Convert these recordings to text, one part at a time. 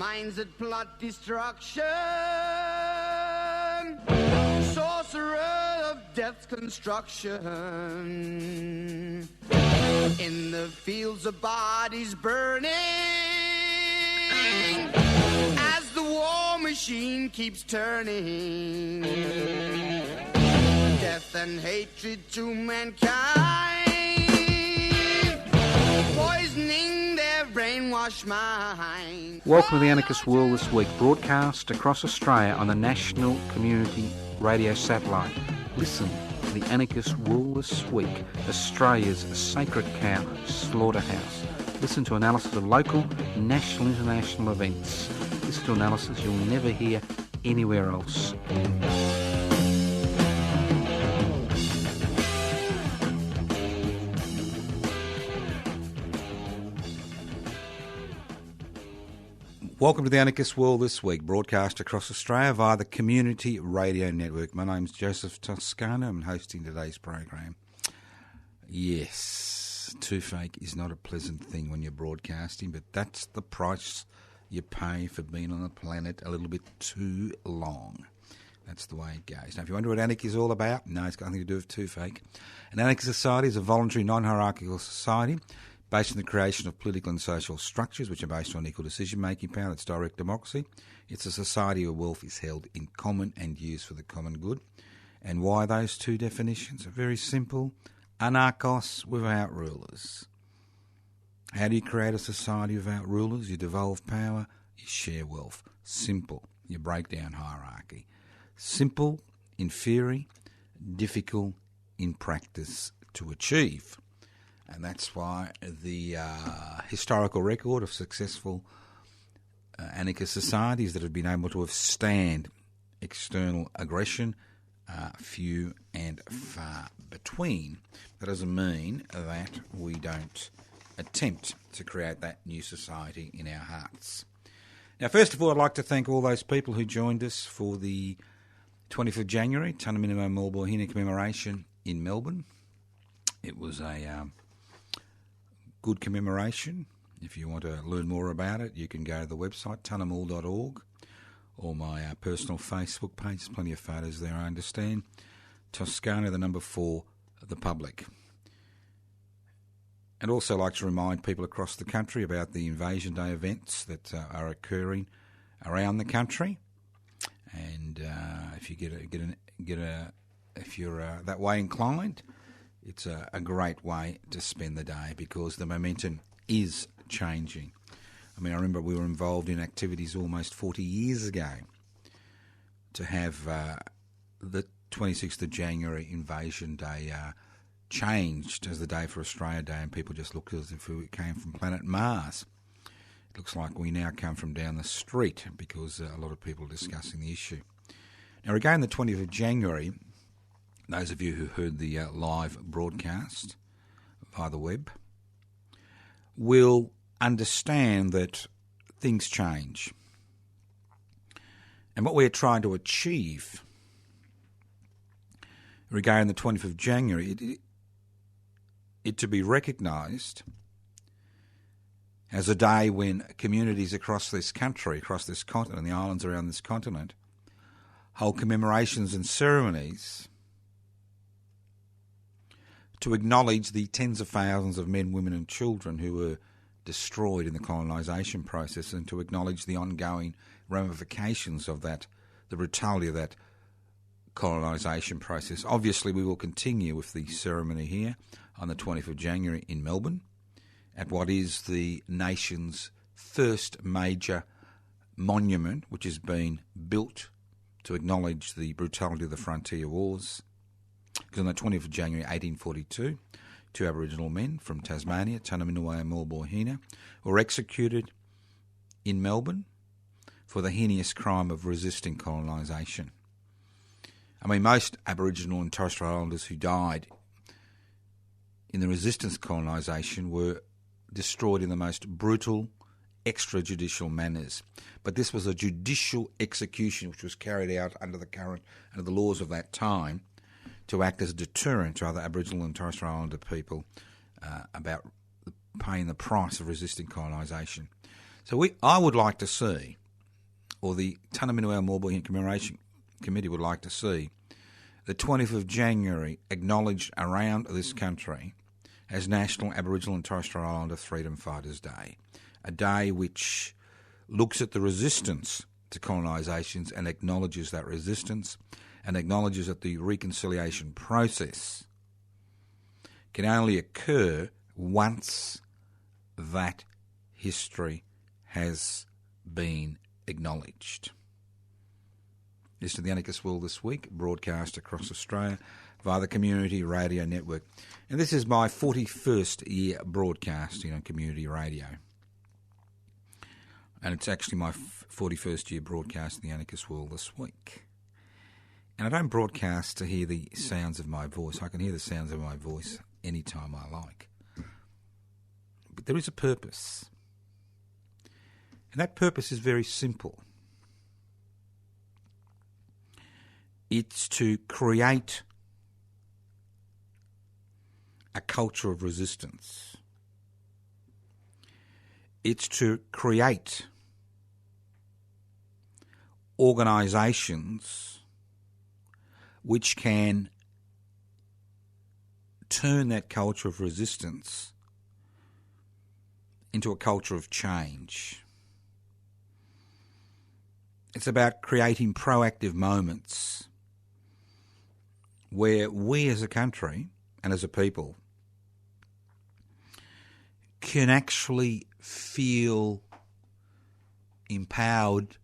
minds that plot destruction, sorcerer of death's construction, in the fields of bodies burning, as the war machine keeps turning, death and hatred to mankind, poisoning their brainwashed mind. Welcome to the Anarchist World This Week, broadcast across Australia on the National Community Radio Satellite. Listen to the Anarchist World This Week, Australia's sacred cow slaughterhouse. Listen to analysis of local, national, international events. Listen to analysis you'll never hear anywhere else. Welcome to the Anarchist World This Week, broadcast across Australia via the Community Radio Network. My name's Joseph Toscano. I'm hosting today's program. Yes, toothache is not a pleasant thing when you're broadcasting, but that's the price you pay for being on the planet a little bit too long. That's the way it goes. Now, if you wonder what anarchy is all about, no, it's got nothing to do with toothache. An anarchist society is a voluntary, non-hierarchical society based on the creation of political and social structures which are based on equal decision-making power. It's direct democracy. It's a society where wealth is held in common and used for the common good. And why those two definitions are very simple. Anarchos without rulers. How do you create a society without rulers? You devolve power, you share wealth. Simple. You break down hierarchy. Simple in theory, difficult in practice to achieve. And that's why the historical record of successful anarchist societies that have been able to withstand external aggression are few and far between. That doesn't mean that we don't attempt to create that new society in our hearts. Now, first of all, I'd like to thank all those people who joined us for the 20th of January, Tunaminimo Mulbohina commemoration in Melbourne. It was a good commemoration. If you want to learn more about it, you can go to the website tunamul.org or my personal Facebook page. There's plenty of photos there, I understand. Toscano, the number 4, the public. I'd also like to remind people across the country about the Invasion Day events that are occurring around the country. And if you if you're that way inclined, it's a great way to spend the day because the momentum is changing. I mean, I remember we were involved in activities almost 40 years ago to have the 26th of January Invasion Day changed as the Day for Australia Day, and people just looked as if we came from planet Mars. It looks like we now come from down the street because a lot of people are discussing the issue. Now, again, the 20th of January, those of you who heard the live broadcast via the web will understand that things change. And what we're trying to achieve regarding the 20th of January, it to be recognised as a day when communities across this country, across this continent, the islands around this continent, hold commemorations and ceremonies to acknowledge the tens of thousands of men, women and children who were destroyed in the colonisation process, and to acknowledge the ongoing ramifications of that, the brutality of that colonisation process. Obviously, we will continue with the ceremony here on the 20th of January in Melbourne at what is the nation's first major monument which has been built to acknowledge the brutality of the frontier wars. Because on the 20th of January 1842, 2 Aboriginal men from Tasmania, Tunaminimo and Mulbohina, were executed in Melbourne for the heinous crime of resisting colonisation. I mean, most Aboriginal and Torres Strait Islanders who died in the resistance to colonisation were destroyed in the most brutal, extrajudicial manners. But this was a judicial execution which was carried out under the laws of that time to act as a deterrent to other Aboriginal and Torres Strait Islander people about paying the price of resisting colonisation. So I would like to see, or the Tanaminoa Maulboy Commemoration Committee would like to see, the 20th of January acknowledged around this country as National Aboriginal and Torres Strait Islander Freedom Fighters Day, a day which looks at the resistance to colonisations and acknowledges that resistance and acknowledges that the reconciliation process can only occur once that history has been acknowledged. This is the Anarchist World This Week, broadcast across Australia via the Community Radio Network. And this is my 41st year broadcasting on Community Radio. And it's actually my 41st year broadcasting the Anarchist World This Week. And I don't broadcast to hear the sounds of my voice. I can hear the sounds of my voice anytime I like. But there is a purpose. And that purpose is very simple. It's to create a culture of resistance. It's to create organisations which can turn that culture of resistance into a culture of change. It's about creating proactive moments where we as a country and as a people can actually feel empowered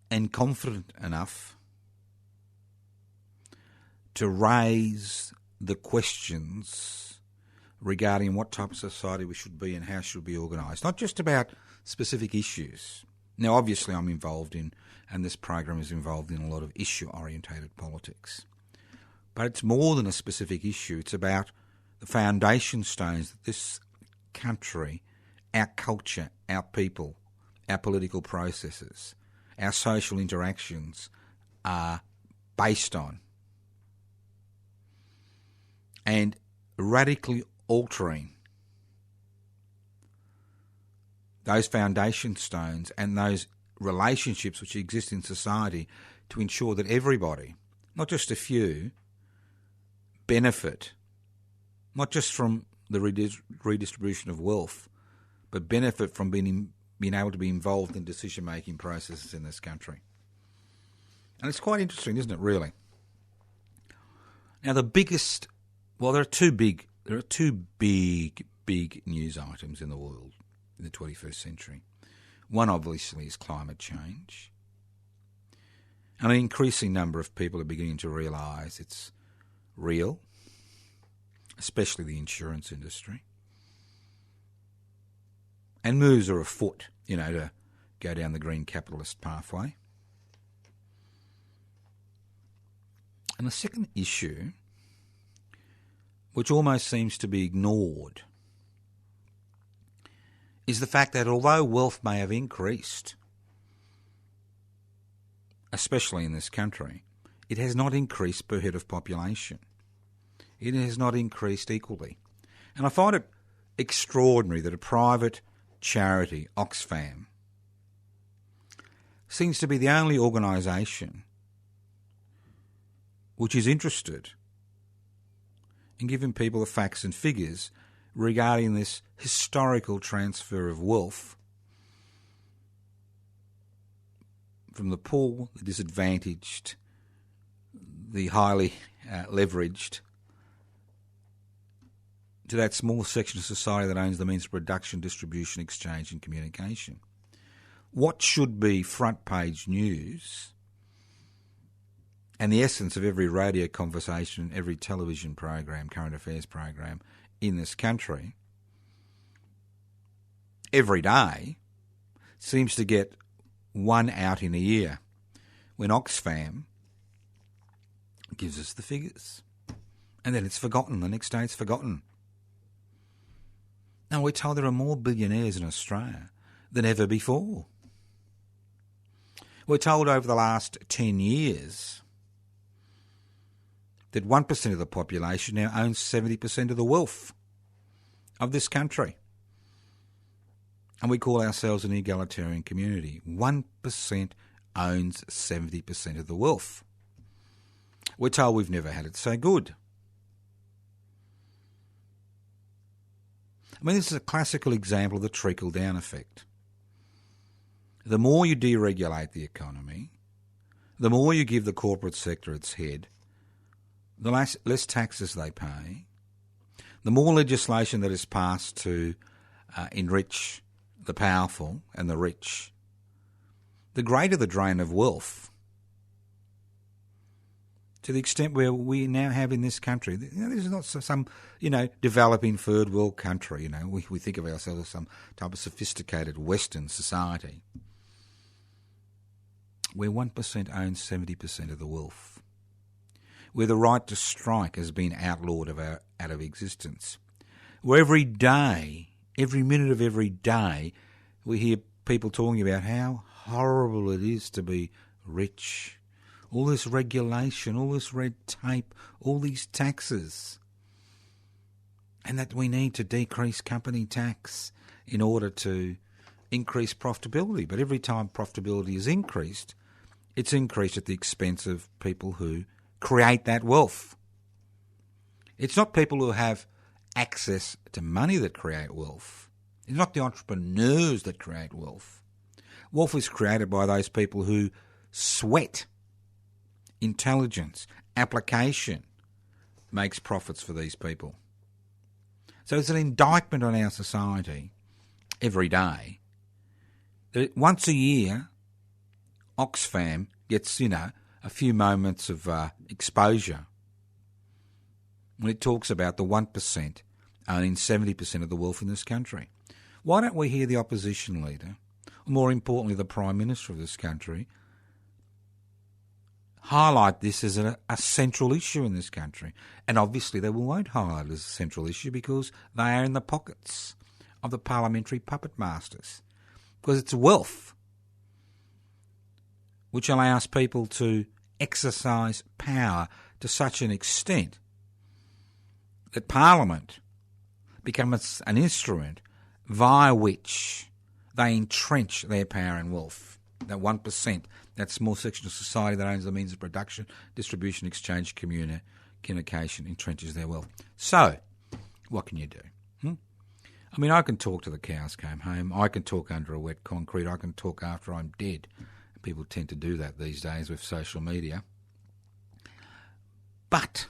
and confident enough to raise the questions regarding what type of society we should be and how should be organised. Not just about specific issues. Now, obviously I'm involved in, and this program is involved in, a lot of issue-orientated politics. But it's more than a specific issue. It's about the foundation stones that this country, our culture, our people, our political processes, our social interactions are based on. And radically altering those foundation stones and those relationships which exist in society to ensure that everybody, not just a few, benefit, not just from the redistribution of wealth, but benefit from being able to be involved in decision-making processes in this country. And it's quite interesting, isn't it, really? Now, there are two big news items in the world in the 21st century. One, obviously, is climate change. And an increasing number of people are beginning to realise it's real, especially the insurance industry. And moves are afoot, to go down the green capitalist pathway. And the second issue, which almost seems to be ignored, is the fact that although wealth may have increased, especially in this country, it has not increased per head of population. It has not increased equally. And I find it extraordinary that a private charity, Oxfam, seems to be the only organisation which is interested in giving people the facts and figures regarding this historical transfer of wealth from the poor, the disadvantaged, the highly leveraged, to that small section of society that owns the means of production, distribution, exchange and communication. What should be front page news and the essence of every radio conversation, every television program, current affairs program in this country, every day, seems to get one out in a year when Oxfam gives us the figures. And then it's forgotten. The next day it's forgotten. Now, we're told there are more billionaires in Australia than ever before. We're told over the last 10 years that 1% of the population now owns 70% of the wealth of this country. And we call ourselves an egalitarian community. 1% owns 70% of the wealth. We're told we've never had it so good. I mean, this is a classical example of the trickle-down effect. The more you deregulate the economy, the more you give the corporate sector its head, the less taxes they pay, the more legislation that is passed to enrich the powerful and the rich, the greater the drain of wealth, to the extent where we now have in this country. This is not some, developing third world country. We think of ourselves as some type of sophisticated Western society, where 1% owns 70% of the wealth, where the right to strike has been outlawed out of existence, where every day, every minute of every day, we hear people talking about how horrible it is to be rich. All this regulation, all this red tape, all these taxes, and that we need to decrease company tax in order to increase profitability. But every time profitability is increased, it's increased at the expense of people who create that wealth. It's not people who have access to money that create wealth. It's not the entrepreneurs that create wealth. Wealth is created by those people who sweat. Intelligence, application makes profits for these people. So it's an indictment on our society every day that once a year Oxfam gets, a few moments of exposure when it talks about the 1% owning 70% of the wealth in this country. Why don't we hear the opposition leader, or more importantly the Prime Minister of this country, highlight this as a central issue in this country? And obviously they won't highlight it as a central issue because they are in the pockets of the parliamentary puppet masters. Because it's wealth which allows people to exercise power to such an extent that Parliament becomes an instrument via which they entrench their power and wealth. That 1%, that small section of society that owns the means of production, distribution, exchange, communication, entrenches their wealth. So, what can you do? I mean, I can talk till the cows come home. I can talk under a wet concrete. I can talk after I'm dead. People tend to do that these days with social media. But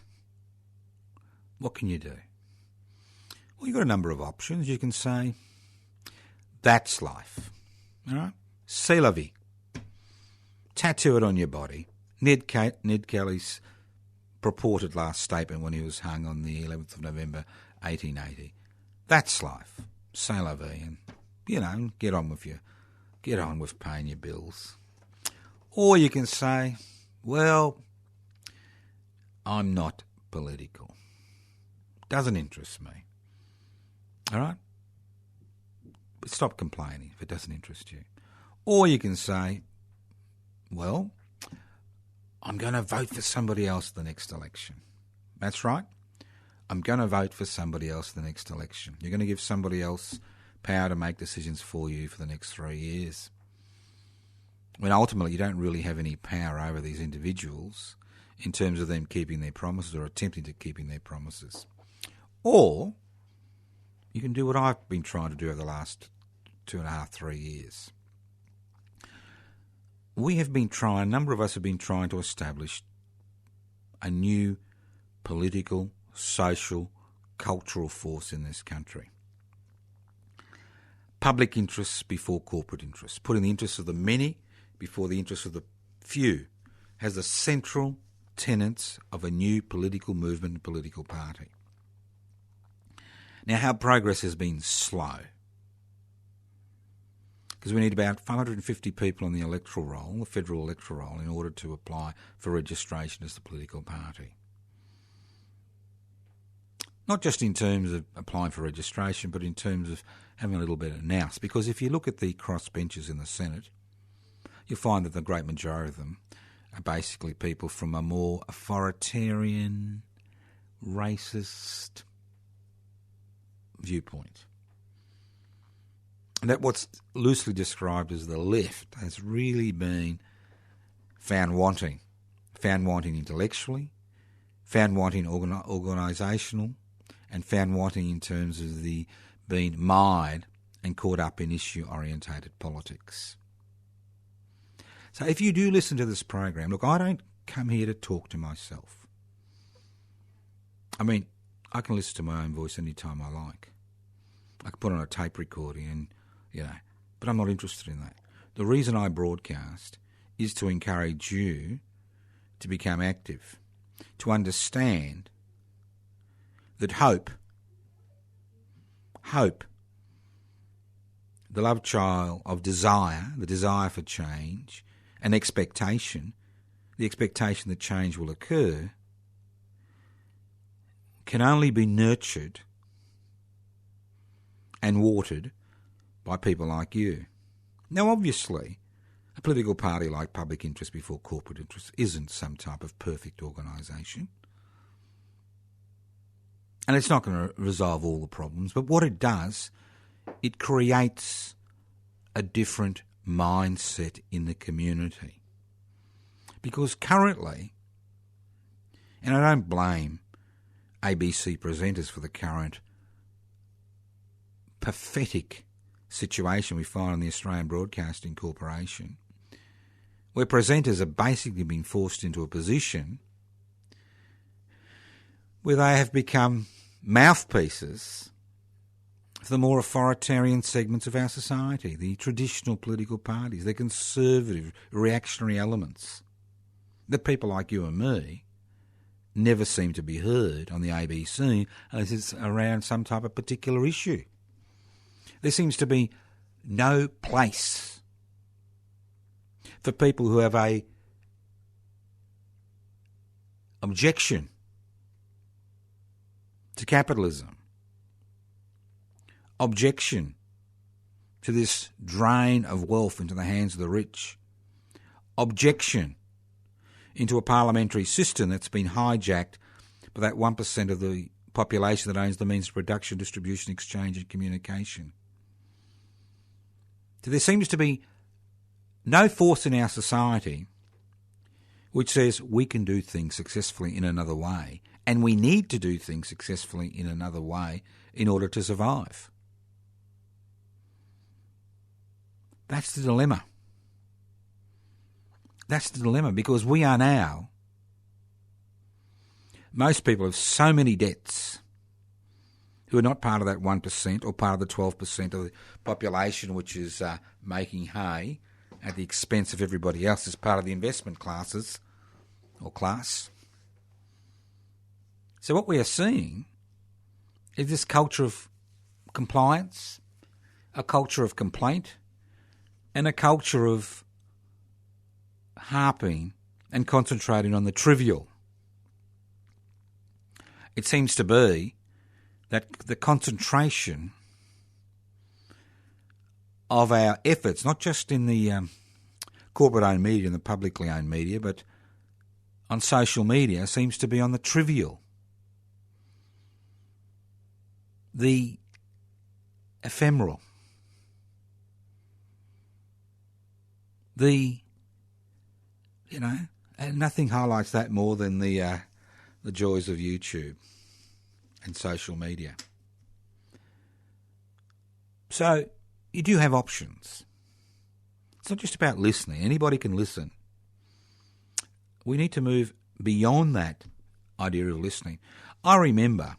what can you do? Well, you've got a number of options. You can say, that's life. All right? C'est la vie. Tattoo it on your body. Ned Kelly's purported last statement when he was hung on the 11th of November 1880. That's life. C'est la vie. And, get on with paying your bills. Or you can say, well, I'm not political. Doesn't interest me. All right? But stop complaining if it doesn't interest you. Or you can say, well, I'm going to vote for somebody else the next election. That's right. I'm going to vote for somebody else the next election. You're going to give somebody else power to make decisions for you for the next 3 years. When ultimately you don't really have any power over these individuals in terms of them keeping their promises or attempting to keeping their promises. Or you can do what I've been trying to do over the last 2.5, 3 years. A number of us have been trying to establish a new political, social, cultural force in this country. Public interests before corporate interests, putting the interests of the many before the interests of the few, has the central tenets of a new political movement and political party. Now, how progress has been slow, because we need about 550 people on the electoral roll, the federal electoral roll, in order to apply for registration as the political party. Not just in terms of applying for registration, but in terms of having a little bit of nous. Because if you look at the crossbenchers in the Senate, you'll find that the great majority of them are basically people from a more authoritarian, racist viewpoint. And that what's loosely described as the left has really been found wanting intellectually, found wanting organisational, and found wanting in terms of the being mired and caught up in issue-orientated politics. So if you do listen to this program, look, I don't come here to talk to myself. I mean, I can listen to my own voice any time I like. I can put on a tape recording and, but I'm not interested in that. The reason I broadcast is to encourage you to become active, to understand that hope, the love child of desire, the desire for change, and expectation, the expectation that change will occur, can only be nurtured and watered by people like you. Now, obviously, a political party like Public Interest before corporate interest isn't some type of perfect organisation. And it's not going to resolve all the problems, but what it does, it creates a different mindset in the community. Because currently, and I don't blame ABC presenters for the current pathetic situation we find in the Australian Broadcasting Corporation, where presenters are basically being forced into a position where they have become mouthpieces for the more authoritarian segments of our society, the traditional political parties, the conservative, reactionary elements, that people like you and me never seem to be heard on the ABC unless it's around some type of particular issue. There seems to be no place for people who have a objection to capitalism, objection to this drain of wealth into the hands of the rich, objection into a parliamentary system that's been hijacked by that 1% of the population that owns the means of production, distribution, exchange and communication. So there seems to be no force in our society which says we can do things successfully in another way, and we need to do things successfully in another way in order to survive. That's the dilemma. That's the dilemma, because we are now, most people have so many debts who are not part of that 1% or part of the 12% of the population which is making hay at the expense of everybody else as part of the investment classes or class. So what we are seeing is this culture of compliance, a culture of complaint, and a culture of harping and concentrating on the trivial. It seems to be that the concentration of our efforts, not just in the corporate-owned media and the publicly owned media, but on social media, seems to be on the trivial, the ephemeral, and nothing highlights that more than the joys of YouTube and social media. So you do have options. It's not just about listening. Anybody can listen. We need to move beyond that idea of listening. I remember,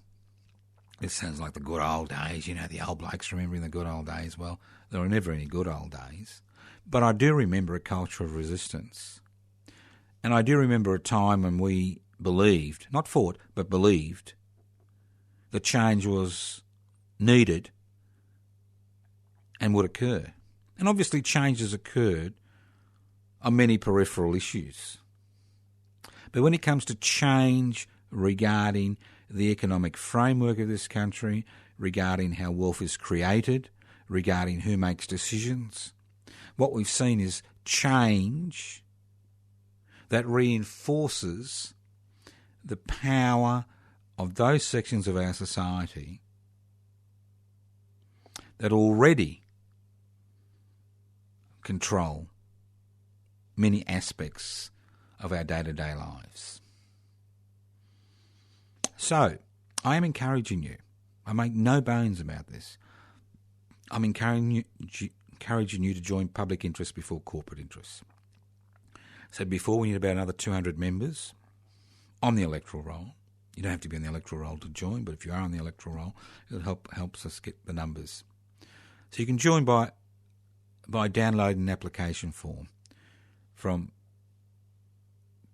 it sounds like the good old days, the old blokes remembering the good old days. Well, there were never any good old days. But I do remember a culture of resistance. And I do remember a time when we believed, not fought, but believed, that change was needed and would occur. And obviously change has occurred on many peripheral issues. But when it comes to change regarding the economic framework of this country, regarding how wealth is created, regarding who makes decisions, what we've seen is change that reinforces the power of those sections of our society that already control many aspects of our day-to-day lives. So, I am encouraging you. I make no bones about this. I'm encouraging you to join public interest before corporate interests. So before, we need about another 200 members on the electoral roll. You don't have to be on the electoral roll to join, but if you are on the electoral roll, it helps us get the numbers. So you can join by downloading an application form from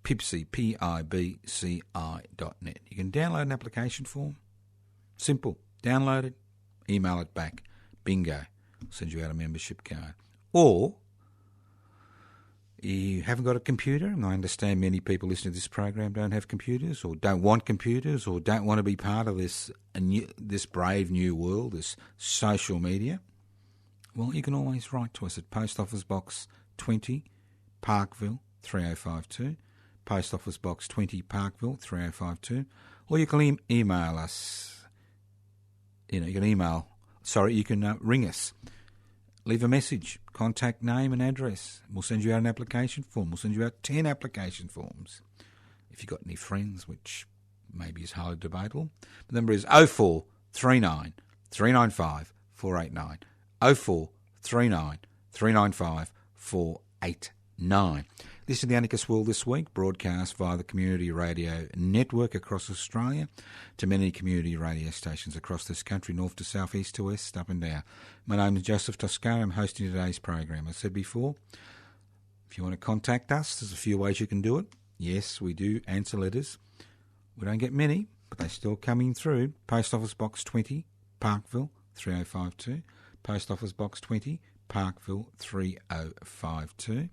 Pibci, PIBCI.net. You can download an application form. Simple. Download it, email it back. Bingo. I'll send you out a membership card. Or you haven't got a computer, and I understand many people listening to this program don't have computers or don't want computers or don't want to be part of this brave new world, this social media. Well, you can always write to us at Post Office Box 20, Parkville 3052, Post Office Box 20, Parkville 3052, or you can email us. You can ring us. Leave a message, contact name and address. We'll send you out an application form. We'll send you out 10 application forms. If you've got any friends, which maybe is highly debatable. The number is 0439 395 489. 0439 395 489. This is the Anarchist World This Week, broadcast via the Community Radio Network across Australia to many community radio stations across this country, north to south, east to west, up and down. My name is Joseph Toscano. I'm hosting today's program. I said before, if you want to contact us, there's a few ways you can do it. Yes, we do answer letters. We don't get many, but they're still coming through. Post Office Box 20, Parkville 3052. Post Office Box 20, Parkville 3052.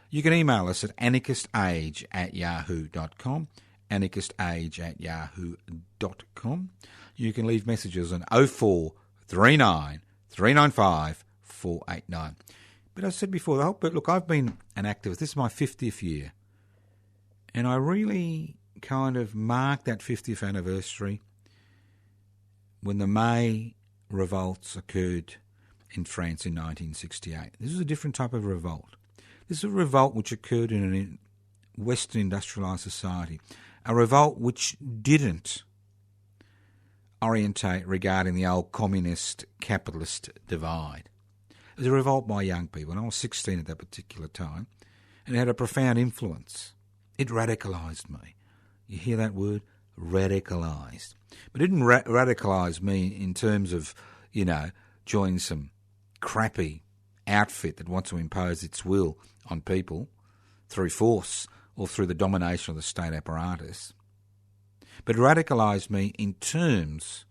You can email us at anarchistage@yahoo.com, anarchistage@yahoo.com. You can leave messages on 0439 395 489. But as I said before, look, I've been an activist. This is my 50th year. And I really kind of marked that 50th anniversary when the May revolts occurred in France in 1968. This was a different type of revolt. This is a revolt which occurred in a Western industrialised society, a revolt which didn't orientate regarding the old communist capitalist divide. It was a revolt by young people, and I was 16 at that particular time, and it had a profound influence. It radicalised me. You hear that word? Radicalised. But it didn't radicalise me in terms of, joining some crappy outfit that wants to impose its will on people through force or through the domination of the state apparatus, but radicalised me in terms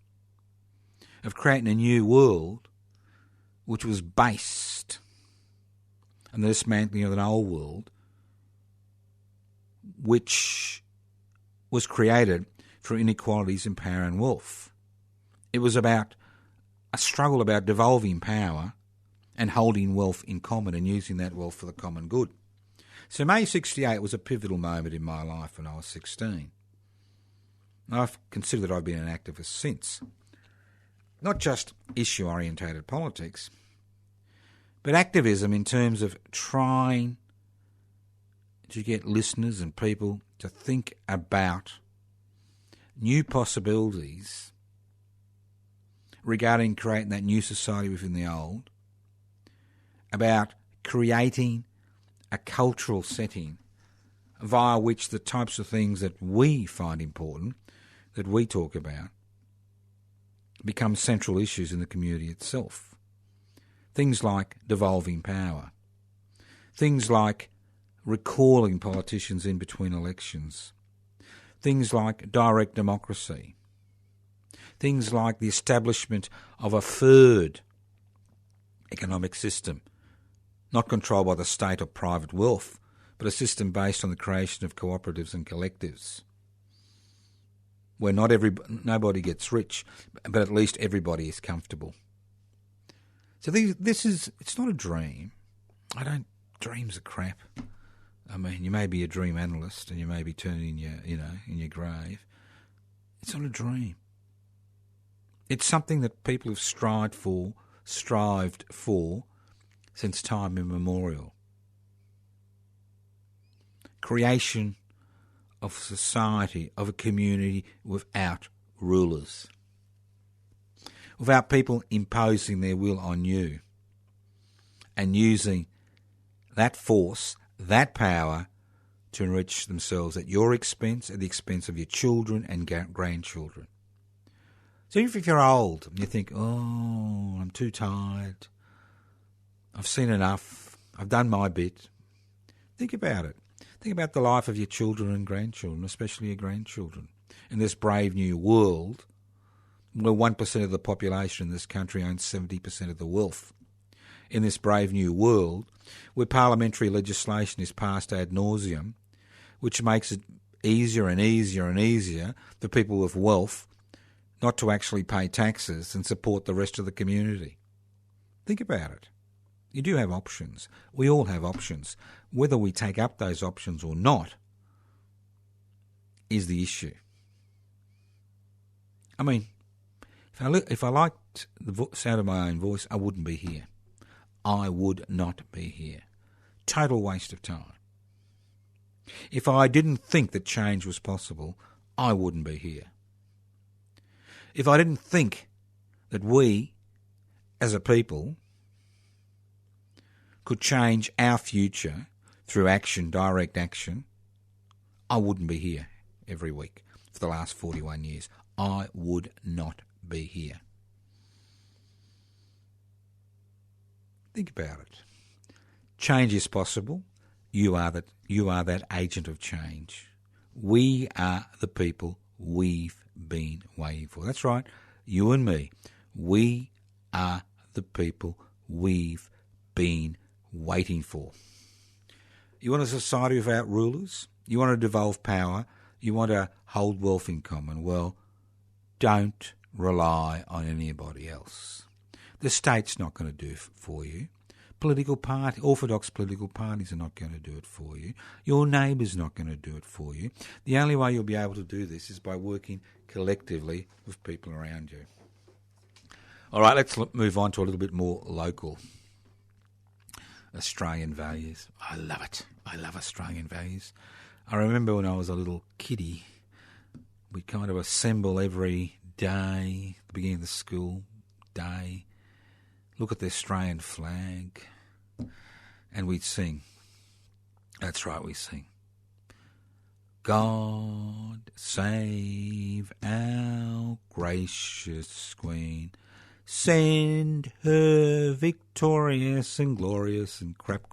of creating a new world which was based on the dismantling of an old world which was created through inequalities in power and wealth. It was about a struggle about devolving power and holding wealth in common and using that wealth for the common good. So May 68 was a pivotal moment in my life when I was 16. I've considered that I've been an activist since. Not just issue-orientated politics, but activism in terms of trying to get listeners and people to think about new possibilities regarding creating that new society within the old, about creating a cultural setting via which the types of things that we find important, that we talk about, become central issues in the community itself. Things like devolving power. Things like recalling politicians in between elections. Things like direct democracy. Things like the establishment of a third economic system, not controlled by the state or private wealth, but a system based on the creation of cooperatives and collectives, where nobody gets rich, but at least everybody is comfortable. So it's not a dream. Dreams are crap. I mean, you may be a dream analyst and you may be turning in your grave. It's not a dream. It's something that people have strived for since time immemorial. Creation of society, of a community without rulers, without people imposing their will on you and using that force, that power, to enrich themselves at your expense, at the expense of your children and grandchildren. So if you're old and you think, oh, I'm too tired, I've seen enough, I've done my bit, think about it. Think about the life of your children and grandchildren, especially your grandchildren, in this brave new world where 1% of the population in this country owns 70% of the wealth. In this brave new world where parliamentary legislation is passed ad nauseum, which makes it easier and easier and easier for people with wealth not to actually pay taxes and support the rest of the community. Think about it. You do have options. We all have options. Whether we take up those options or not is the issue. I mean, if I liked the sound of my own voice, I wouldn't be here. I would not be here. Total waste of time. If I didn't think that change was possible, I wouldn't be here. If I didn't think that we, as a people, could change our future through action, direct action, I wouldn't be here every week for the last 41 years. I would not be here. Think about it. Change is possible. You are that agent of change. We are the people we've been waiting for. That's right, you and me. We are the people we've been waiting for. You want a society without rulers? You want to devolve power? You want to hold wealth in common? Well, don't rely on anybody else. The state's not going to do it for you. Orthodox political parties are not going to do it for you. Your neighbour's not going to do it for you. The only way you'll be able to do this is by working collectively with people around you. All right, let's move on to a little bit more local. Australian values. I love it. I love Australian values. I remember when I was a little kiddie, we'd kind of assemble every day, at the beginning of the school day, look at the Australian flag, and we'd sing. That's right, we sing. God save our gracious Queen, send her victorious and glorious and crap.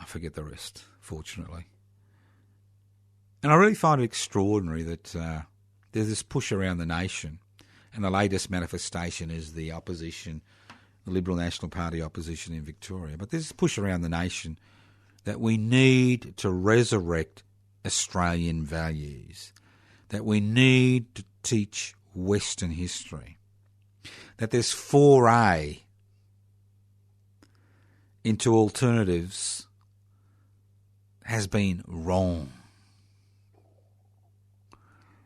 I forget the rest, fortunately. And I really find it extraordinary that there's this push around the nation, and the latest manifestation is the opposition, the Liberal National Party opposition in Victoria. But there's this push around the nation that we need to resurrect Australian values, that we need to teach Western history, that this foray into alternatives has been wrong.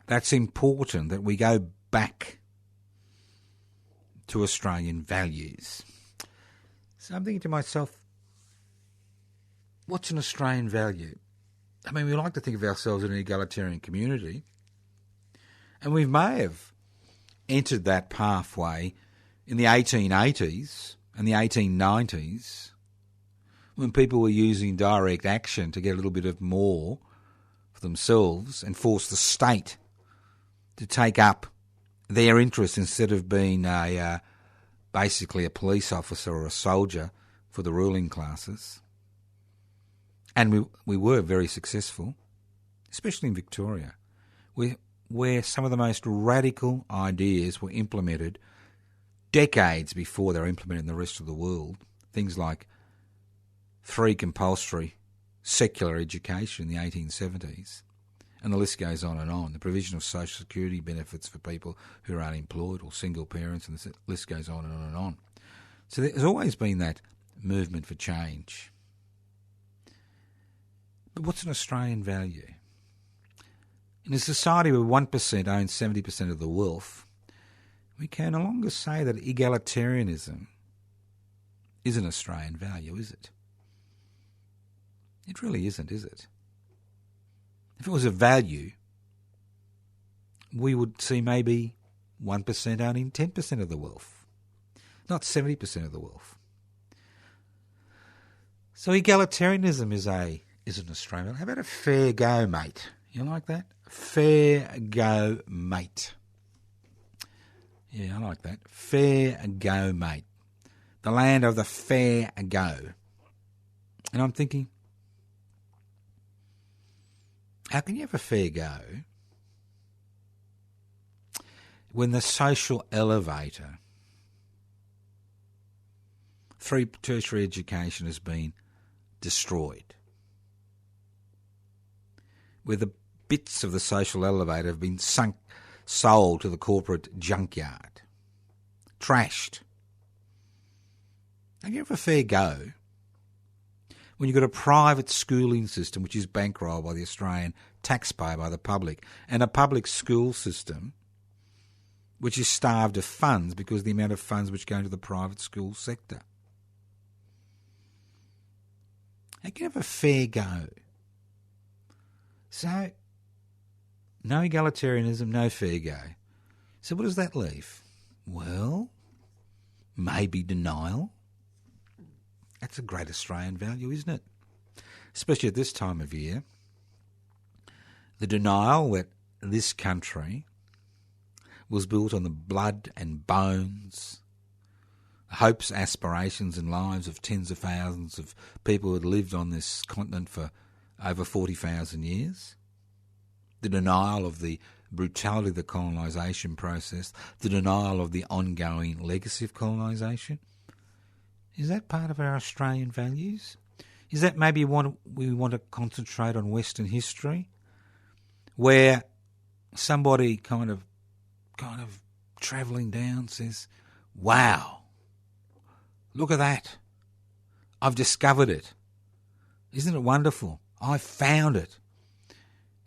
That's important, that we go back to Australian values. So I'm thinking to myself, what's an Australian value? I mean, we like to think of ourselves as an egalitarian community, and we may have entered that pathway in the 1880s and the 1890s when people were using direct action to get a little bit of more for themselves and force the state to take up their interests instead of being basically a police officer or a soldier for the ruling classes. And we were very successful, especially in Victoria, where some of the most radical ideas were implemented decades before they were implemented in the rest of the world. Things like free compulsory secular education in the 1870s. And the list goes on and on. The provision of social security benefits for people who are unemployed or single parents, and the list goes on and on and on. So there's always been that movement for change. But what's an Australian value? In a society where 1% owns 70% of the wealth, we can no longer say that egalitarianism is an Australian value, is it? It really isn't, is it? If it was a value, we would see maybe 1% owning 10% of the wealth, not 70% of the wealth. So egalitarianism is an Australian. How about a fair go, mate? You like that? Fair go, mate. Yeah, I like that. Fair go, mate. The land of the fair go. And I'm thinking, how can you have a fair go when the social elevator through tertiary education has been destroyed? Where the bits of the social elevator have been sold to the corporate junkyard, trashed. Have you ever a fair go when you've got a private schooling system which is bankrolled by the Australian taxpayer, by the public, and a public school system which is starved of funds because of the amount of funds which go into the private school sector? How can you have a fair go? So, no egalitarianism, no fair go. So what does that leave? Well, maybe denial. That's a great Australian value, isn't it? Especially at this time of year. The denial that this country was built on the blood and bones, hopes, aspirations and lives of tens of thousands of people who had lived on this continent for over 40,000 years. The denial of the brutality of the colonisation process, the denial of the ongoing legacy of colonisation. Is that part of our Australian values? Is that maybe we want to concentrate on Western history, where somebody kind of travelling down says, "Wow, look at that! I've discovered it. Isn't it wonderful? I found it."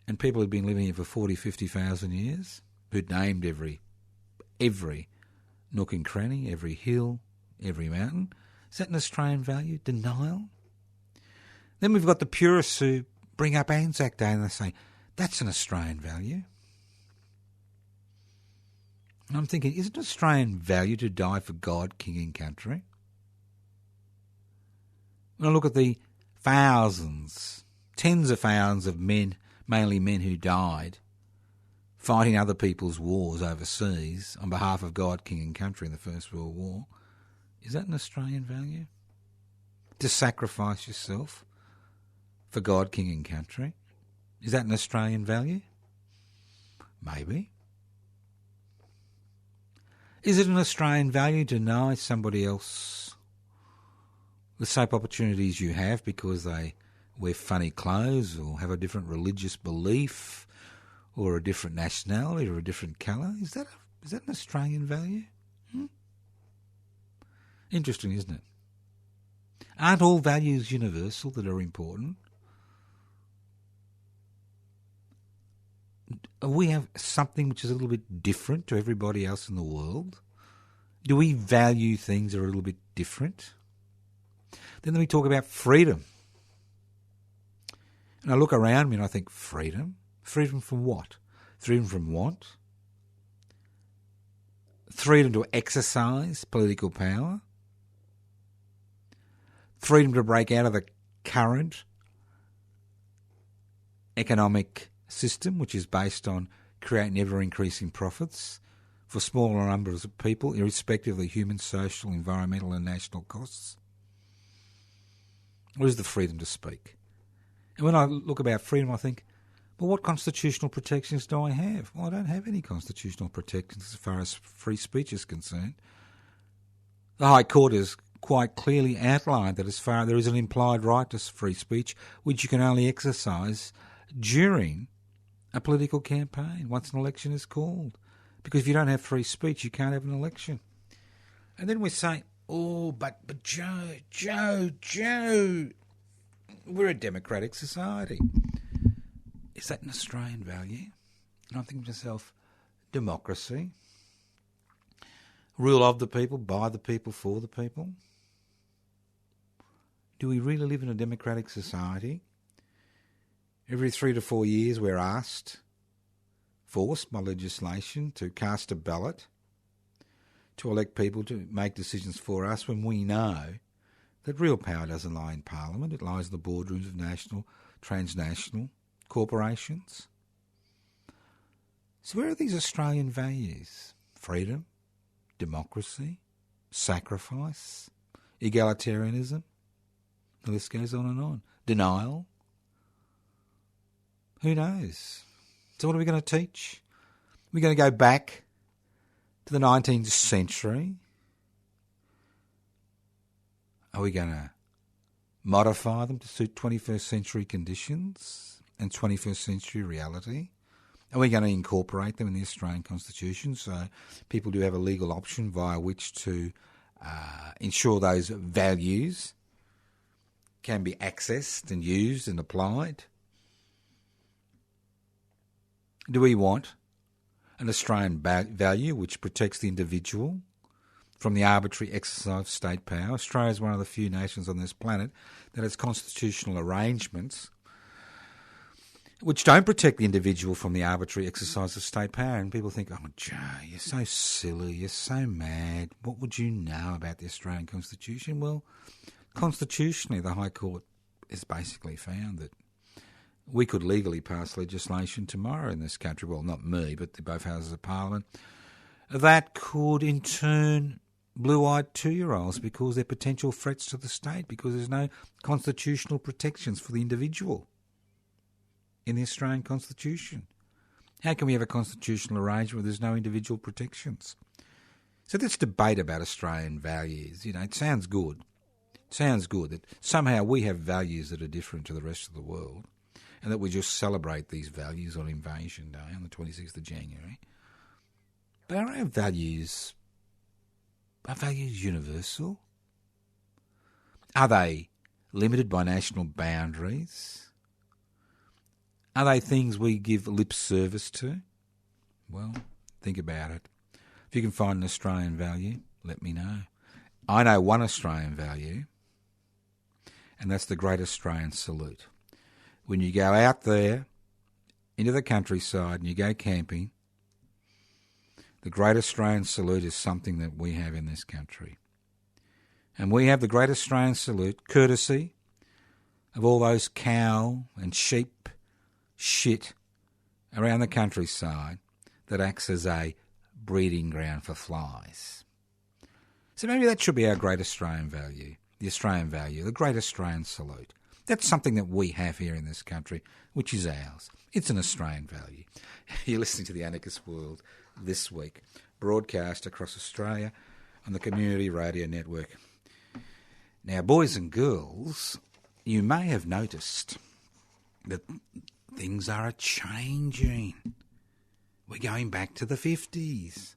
And people who'd been living here for 40, 50,000 years, who'd named every nook and cranny, every hill, every mountain. Is that an Australian value? Denial? Then we've got the purists who bring up Anzac Day and they say, that's an Australian value. And I'm thinking, is it an Australian value to die for God, King and country? When I look at the thousands, tens of thousands of men, mainly men who died, fighting other people's wars overseas on behalf of God, King and country in the First World War, is that an Australian value? To sacrifice yourself for God, King and country? Is that an Australian value? Maybe. Is it an Australian value to deny somebody else the same opportunities you have because they wear funny clothes or have a different religious belief or a different nationality or a different colour? Is that an Australian value? Interesting, isn't it? Aren't all values universal that are important? We have something which is a little bit different to everybody else in the world. Do we value things that are a little bit different? Then we talk about freedom. And I look around me and I think, freedom? Freedom from what? Freedom from want? Freedom to exercise political power? Freedom to break out of the current economic system, which is based on creating ever-increasing profits for smaller numbers of people, irrespective of the human, social, environmental and national costs? Or is the freedom to speak? And when I look about freedom, I think, well, what constitutional protections do I have? Well, I don't have any constitutional protections as far as free speech is concerned. The High Court has quite clearly outlined that as far there is an implied right to free speech, which you can only exercise during a political campaign, once an election is called. Because if you don't have free speech, you can't have an election. And then we say, oh, but Joe, we're a democratic society. Is that an Australian value? And I'm thinking to myself, democracy, rule of the people, by the people, for the people. Do we really live in a democratic society? Every 3 to 4 years we're asked, forced by legislation, to cast a ballot, to elect people to make decisions for us when we know that real power doesn't lie in Parliament. It lies in the boardrooms of national, transnational corporations. So where are these Australian values? Freedom, democracy, sacrifice, egalitarianism. The list goes on and on. Denial. Who knows? So what are we going to teach? We're going to go back to the 19th century. Are we going to modify them to suit 21st century conditions and 21st century reality? Are we going to incorporate them in the Australian Constitution so people do have a legal option via which to ensure those values can be accessed and used and applied? Do we want an Australian value which protects the individual from the arbitrary exercise of state power? Australia is one of the few nations on this planet that has constitutional arrangements which don't protect the individual from the arbitrary exercise of state power. And people think, oh, Joe, you're so silly, you're so mad. What would you know about the Australian Constitution? Well, constitutionally, the High Court has basically found that we could legally pass legislation tomorrow in this country, well, not me, but both houses of Parliament, that could in turn blue-eyed 2-year-olds because they're potential threats to the state, because there's no constitutional protections for the individual in the Australian Constitution. How can we have a constitutional arrangement where there's no individual protections? So this debate about Australian values, it sounds good. It sounds good that somehow we have values that are different to the rest of the world and that we just celebrate these values on Invasion Day on the 26th of January. But are our values universal? Are they limited by national boundaries? Are they things we give lip service to? Well, think about it. If you can find an Australian value, let me know. I know one Australian value, and that's the Great Australian Salute. When you go out there into the countryside and you go camping, the Great Australian Salute is something that we have in this country. And we have the Great Australian Salute courtesy of all those cow and sheep shit around the countryside that acts as a breeding ground for flies. So maybe that should be our great Australian value, the Australian value, the Great Australian Salute. That's something that we have here in this country, which is ours. It's an Australian value. You're listening to the Anarchist World This Week, broadcast across Australia on the Community Radio Network. Now, boys and girls, you may have noticed that things are changing. We're going back to the 50s.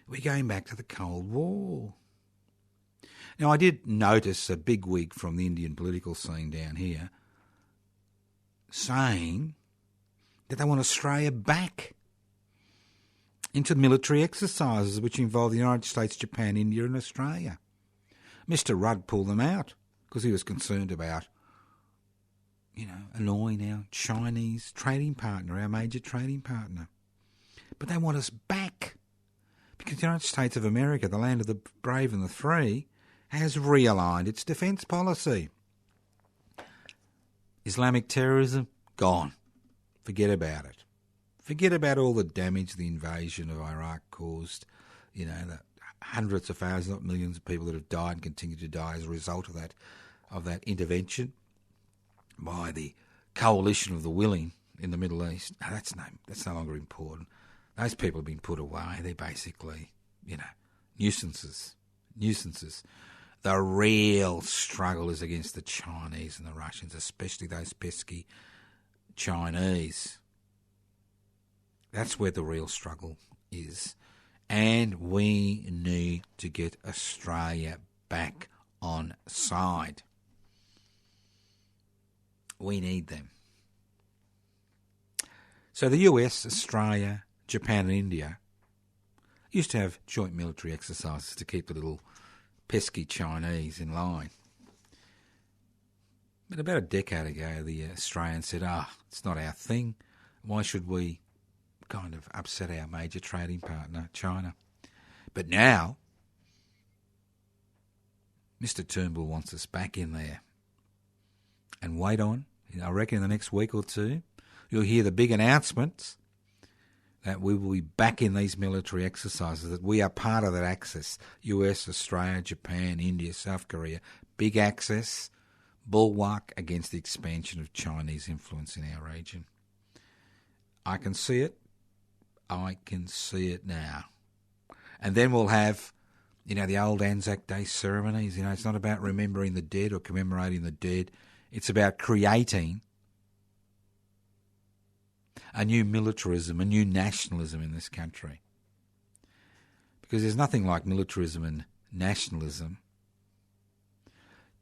We're going back to the Cold War. Now, I did notice a bigwig from the Indian political scene down here saying that they want Australia back into military exercises which involve the United States, Japan, India and Australia. Mr. Rudd pulled them out because he was concerned about annoying our Chinese trading partner, our major trading partner. But they want us back because the United States of America, the land of the brave and the free, has realigned its defence policy. Islamic terrorism, gone. Forget about it. Forget about all the damage the invasion of Iraq caused, the hundreds of thousands, not millions of people that have died and continue to die as a result of that intervention by the coalition of the willing in the Middle East. No, that's no longer important. Those people have been put away. They're basically, nuisances. The real struggle is against the Chinese and the Russians, especially those pesky Chinese. That's where the real struggle is. And we need to get Australia back on side. We need them. So the US, Australia, Japan and India used to have joint military exercises to keep the little pesky Chinese in line. But about a decade ago, the Australians said, it's not our thing. Why should we kind of upset our major trading partner, China? But now, Mr Turnbull wants us back in there. And wait on, I reckon in the next week or two, you'll hear the big announcements that we will be back in these military exercises, that we are part of that axis. US, Australia, Japan, India, South Korea. Big axis, bulwark against the expansion of Chinese influence in our region. I can see it. I can see it now. And then we'll have, the old Anzac Day ceremonies. It's not about remembering the dead or commemorating the dead. It's about creating a new militarism, a new nationalism in this country. Because there's nothing like militarism and nationalism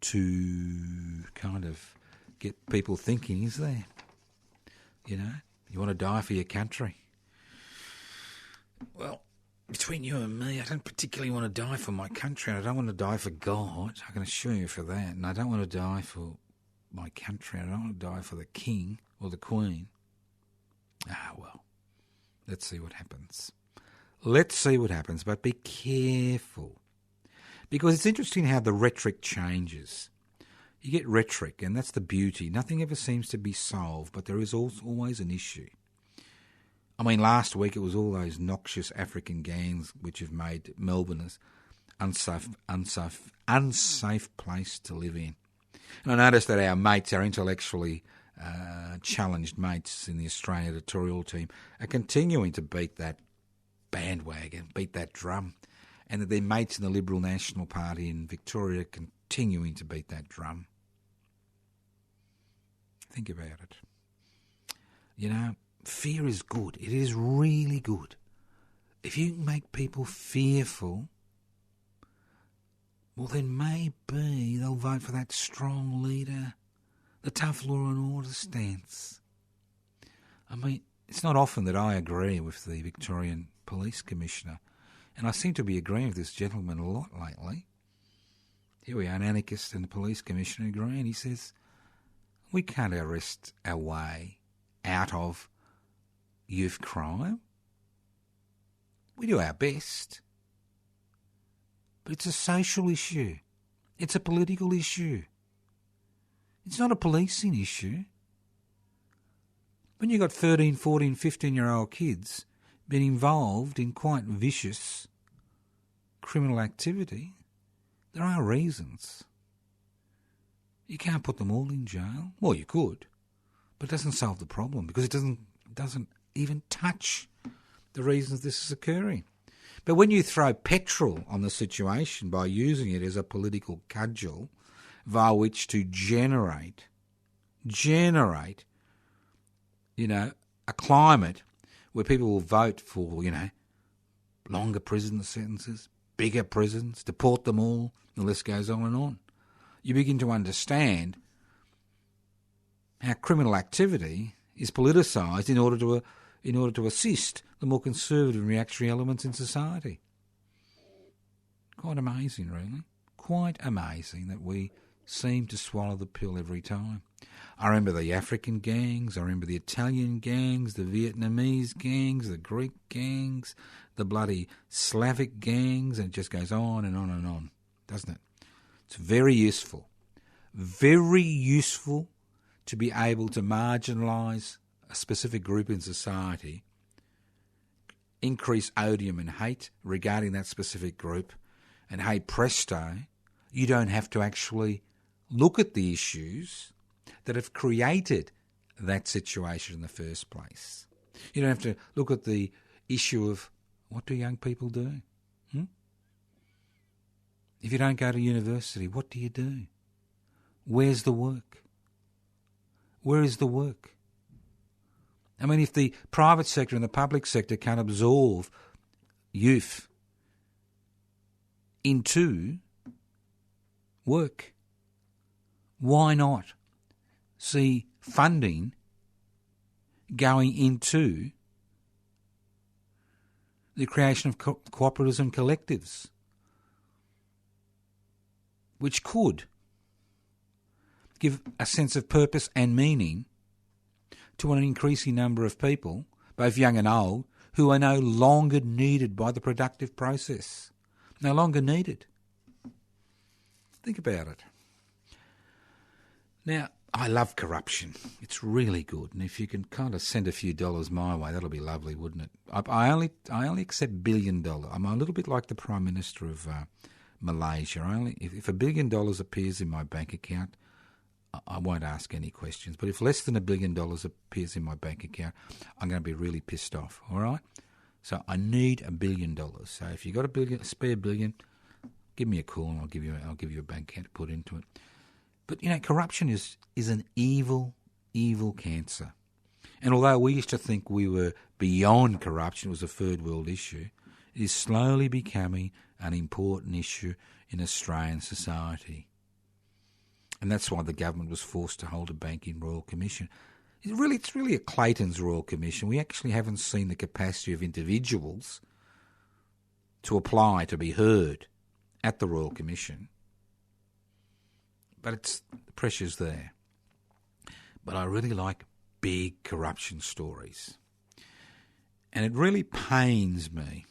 to kind of get people thinking, is there? You want to die for your country. Well, between you and me, I don't particularly want to die for my country, and I don't want to die for God. I can assure you for that. And I don't want to die for my country. I don't want to die for the King or the Queen. Well, let's see what happens. Let's see what happens, but be careful. Because it's interesting how the rhetoric changes. You get rhetoric, and that's the beauty. Nothing ever seems to be solved, but there is always an issue. Last week it was all those noxious African gangs which have made Melbourne an unsafe place to live in. And I noticed that our mates, our intellectually challenged mates in the Australian editorial team, are continuing to beat that bandwagon, beat that drum, and that their mates in the Liberal National Party in Victoria are continuing to beat that drum. Think about it. Fear is good. It is really good. If you can make people fearful, well, then maybe they'll vote for that strong leader, the tough law and order stance. It's not often that I agree with the Victorian Police Commissioner, and I seem to be agreeing with this gentleman a lot lately. Here we are, an anarchist and the Police Commissioner agreeing. He says, we can't arrest our way out of youth crime. We do our best. But it's a social issue. It's a political issue. It's not a policing issue. When you've got 13, 14, 15-year-old kids being involved in quite vicious criminal activity, there are reasons. You can't put them all in jail. Well, you could, but it doesn't solve the problem because it doesn't even touch the reasons this is occurring. But when you throw petrol on the situation by using it as a political cudgel via which to generate, a climate where people will vote for, longer prison sentences, bigger prisons, deport them all, the list goes on and on. You begin to understand how criminal activity is politicised in order to assist the more conservative and reactionary elements in society. Quite amazing, really. Quite amazing that we seem to swallow the pill every time. I remember the African gangs, I remember the Italian gangs, the Vietnamese gangs, the Greek gangs, the bloody Slavic gangs, and it just goes on and on and on, doesn't it? It's very useful to be able to marginalise a specific group in society, increase odium and hate regarding that specific group, and hey presto, you don't have to actually look at the issues that have created that situation in the first place. You don't have to look at the issue of what do young people do? If you don't go to university, what do you do? Where's the work? Where is the work? If the private sector and the public sector can absorb youth into work, why not see funding going into the creation of cooperatives and collectives, which could give a sense of purpose and meaning to an increasing number of people, both young and old, who are no longer needed by the productive process. No longer needed. Think about it. Now, I love corruption. It's really good. And if you can kind of send a few dollars my way, that'll be lovely, wouldn't it? I only accept $1 billion. I'm a little bit like the Prime Minister of Malaysia. If $1 billion appears in my bank account, I won't ask any questions. But if less than $1 billion appears in my bank account, I'm going to be really pissed off, all right? So I need $1 billion. So if you've got a spare $1 billion, give me a call and I'll give you a bank account to put into it. But, corruption is an evil, evil cancer. And although we used to think we were beyond corruption, it was a third world issue, it is slowly becoming an important issue in Australian society. And that's why the government was forced to hold a banking royal commission. It's really a Clayton's royal commission. We actually haven't seen the capacity of individuals to apply to be heard at the royal commission. But the pressure's there. But I really like big corruption stories. And it really pains me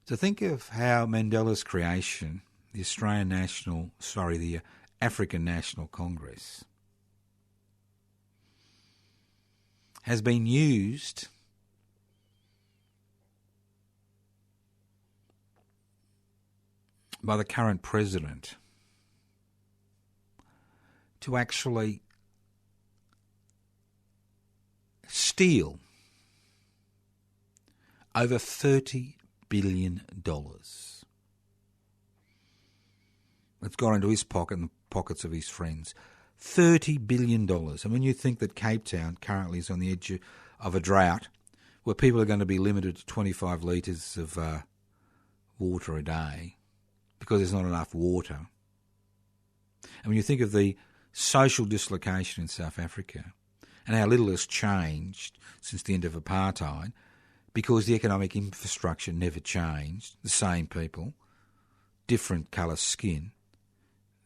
to think of how Mandela's creation, the African National Congress, has been used by the current president to actually steal over $30 billion. It's gone into his pocket and the pockets of his friends. $30 billion. And when you think that Cape Town currently is on the edge of a drought where people are going to be limited to 25 litres of water a day because there's not enough water. And when you think of the social dislocation in South Africa and how little has changed since the end of apartheid because the economic infrastructure never changed, the same people, different colour skin,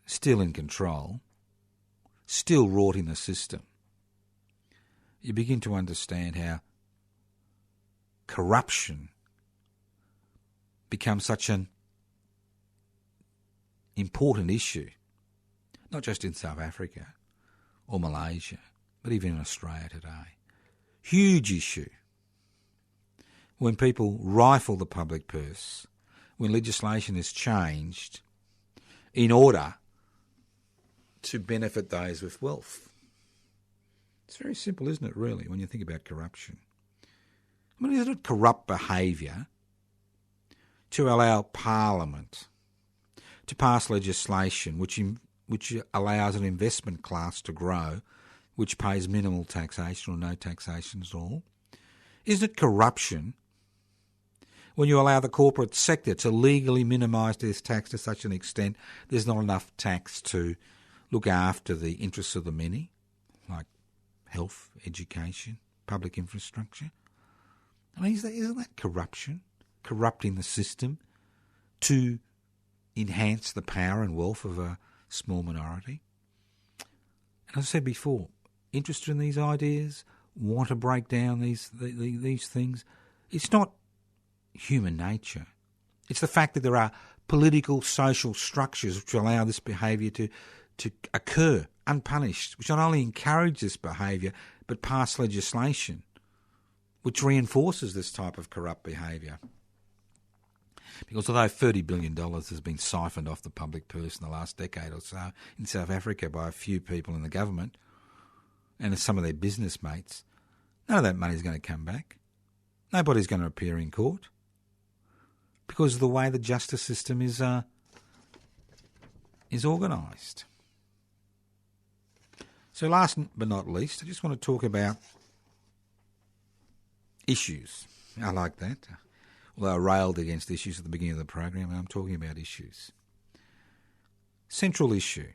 still in control, still wrought in the system, you begin to understand how corruption becomes such an important issue, not just in South Africa or Malaysia, but even in Australia today. Huge issue. When people rifle the public purse, when legislation is changed in order to benefit those with wealth. It's very simple, isn't it, really, when you think about corruption? I mean, isn't it corrupt behaviour to allow Parliament to pass legislation which allows an investment class to grow, which pays minimal taxation or no taxation at all? Isn't it corruption when you allow the corporate sector to legally minimise this tax to such an extent there's not enough tax to look after the interests of the many, like health, education, public infrastructure? I mean, isn't that corruption? Corrupting the system to enhance the power and wealth of a small minority? And as I said before, interested in these ideas, want to break down these things. It's not human nature. It's the fact that there are political, social structures which allow this behaviour to occur unpunished, which not only encourage this behaviour but pass legislation which reinforces this type of corrupt behaviour. Because although $30 billion has been siphoned off the public purse in the last decade or so in South Africa by a few people in the government and some of their business mates, none of that money is going to come back. Nobody's going to appear in court because of the way the justice system is organised. So last but not least, I just want to talk about issues. I like that. Although I railed against issues at the beginning of the program, I'm talking about issues. Central issue.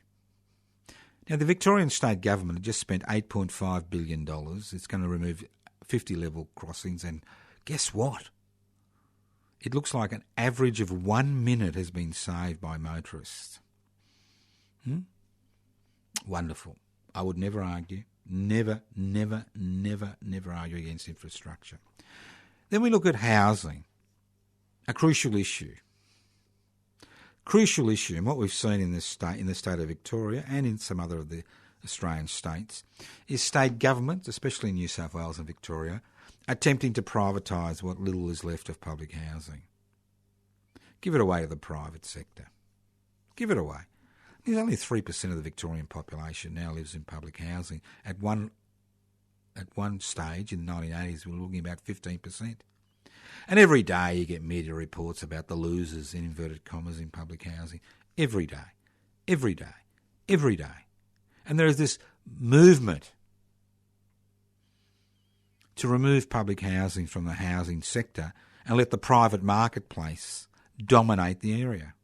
Now, the Victorian state government had just spent $8.5 billion. It's going to remove 50 level crossings, and guess what? It looks like an average of 1 minute has been saved by motorists. Wonderful. I would never argue. Never argue against infrastructure. Then we look at housing, a crucial issue. Crucial issue, and what we've seen in the state of Victoria and in some other of the Australian states, is state governments, especially in New South Wales and Victoria, attempting to privatise what little is left of public housing. Give it away to the private sector. Give it away. There's only 3% of the Victorian population now lives in public housing. At one stage in the 1980s, we were looking at about 15%. And every day you get media reports about the losers, in inverted commas, in public housing. Every day. And there is this movement to remove public housing from the housing sector and let the private marketplace dominate the area.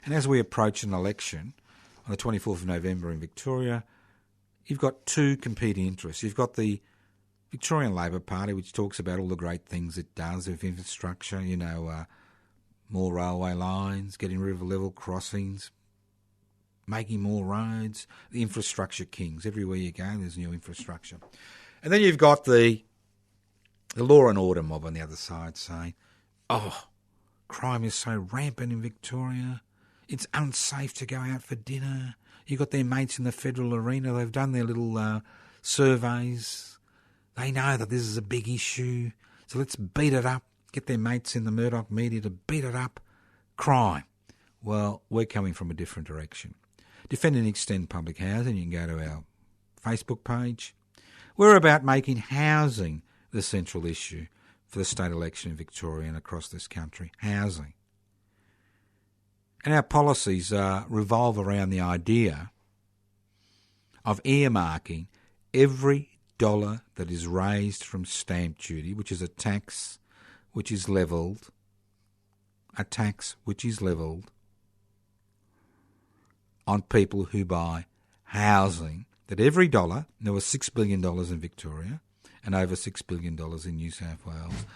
And as we approach an election on the 24th of November in Victoria, you've got two competing interests. You've got the Victorian Labor Party, which talks about all the great things it does with infrastructure, more railway lines, getting rid of level crossings, making more roads, the infrastructure kings. Everywhere you go, there's new infrastructure. And then you've got the law and order mob on the other side saying, crime is so rampant in Victoria, it's unsafe to go out for dinner. You've got their mates in the federal arena, they've done their little surveys. They know that this is a big issue, so let's beat it up. Get their mates in the Murdoch media to beat it up. Crime. Well, we're coming from a different direction. Defend and extend public housing. You can go to our Facebook page. We're about making housing the central issue for the state election in Victoria and across this country. Housing. And our policies revolve around the idea of earmarking every dollar that is raised from stamp duty, which is a tax which is levelled, on people who buy housing, that every dollar, there was $6 billion in Victoria and over $6 billion in New South Wales,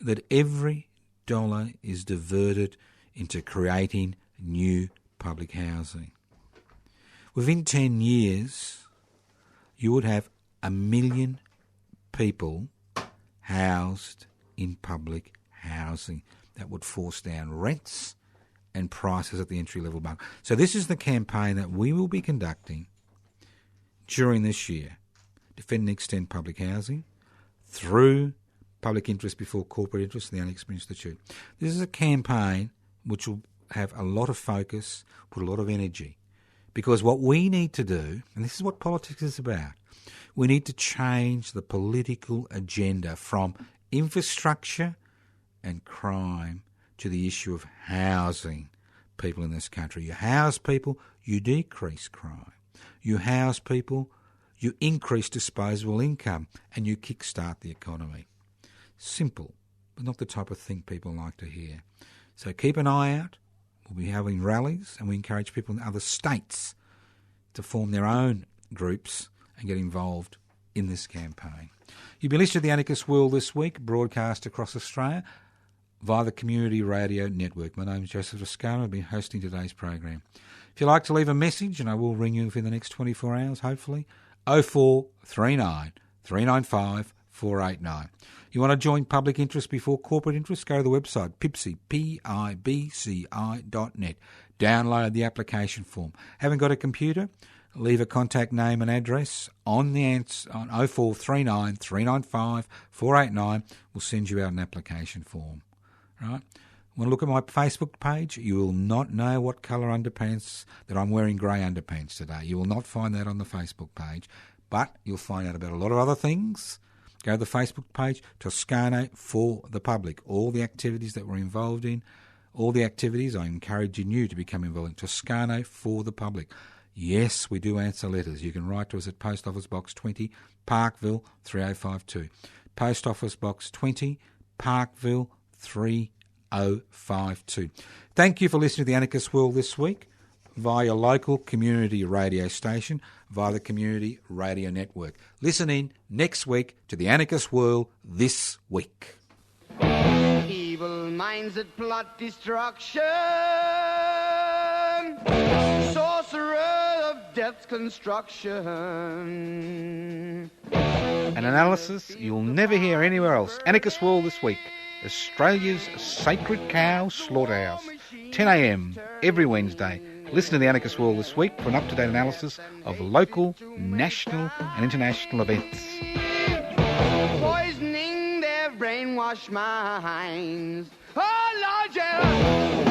that every dollar is diverted into creating new public housing. Within 10 years, you would have 1 million people housed in public housing. That would force down rents and prices at the entry-level market. So this is the campaign that we will be conducting during this year. Defend and extend public housing through public interest before corporate interest and the Anarchist Institute. This is a campaign which will have a lot of focus, put a lot of energy. Because what we need to do, and this is what politics is about, we need to change the political agenda from infrastructure and crime to the issue of housing people in this country. You house people, you decrease crime. You house people, you increase disposable income, and you kickstart the economy. Simple, but not the type of thing people like to hear. So keep an eye out. We'll be having rallies, and we encourage people in other states to form their own groups and get involved in this campaign. You've been listening to the Anarchist World This Week, broadcast across Australia via the Community Radio Network. My name is Dr Toscano. I've been hosting today's program. If you'd like to leave a message, and I will ring you within the next 24 hours, hopefully, 0439 395 489. You want to join public interest before corporate interest? Go to the website, pibci.net. Download the application form. Haven't got a computer? Leave a contact name and address on the answer on 0439 395 489. We'll send you out an application form. Right? Want to look at my Facebook page? You will not know what colour underpants, that I'm wearing grey underpants today. You will not find that on the Facebook page, but you'll find out about a lot of other things. Go to the Facebook page, Toscano for the Public. All the activities that we're involved in, all the activities I'm encouraging you to become involved in. Toscano for the Public. Yes, we do answer letters. You can write to us at Post Office Box 20, Parkville 3052. Post Office Box 20, Parkville 3052. Thank you for listening to the Anarchist World This Week via your local community radio station, via the Community Radio Network. Listen in next week to the Anarchist World This Week. Evil minds that plot destruction, sorcerers Earth's construction. An analysis you'll never hear anywhere else. Anarchist World This week. Australia's sacred cow slaughterhouse. 10 a.m. every Wednesday. Listen to the Anarchist World This week for an up-to-date analysis of local, national and international events. Poisoning their brainwashed minds. Oh, Lord, yeah.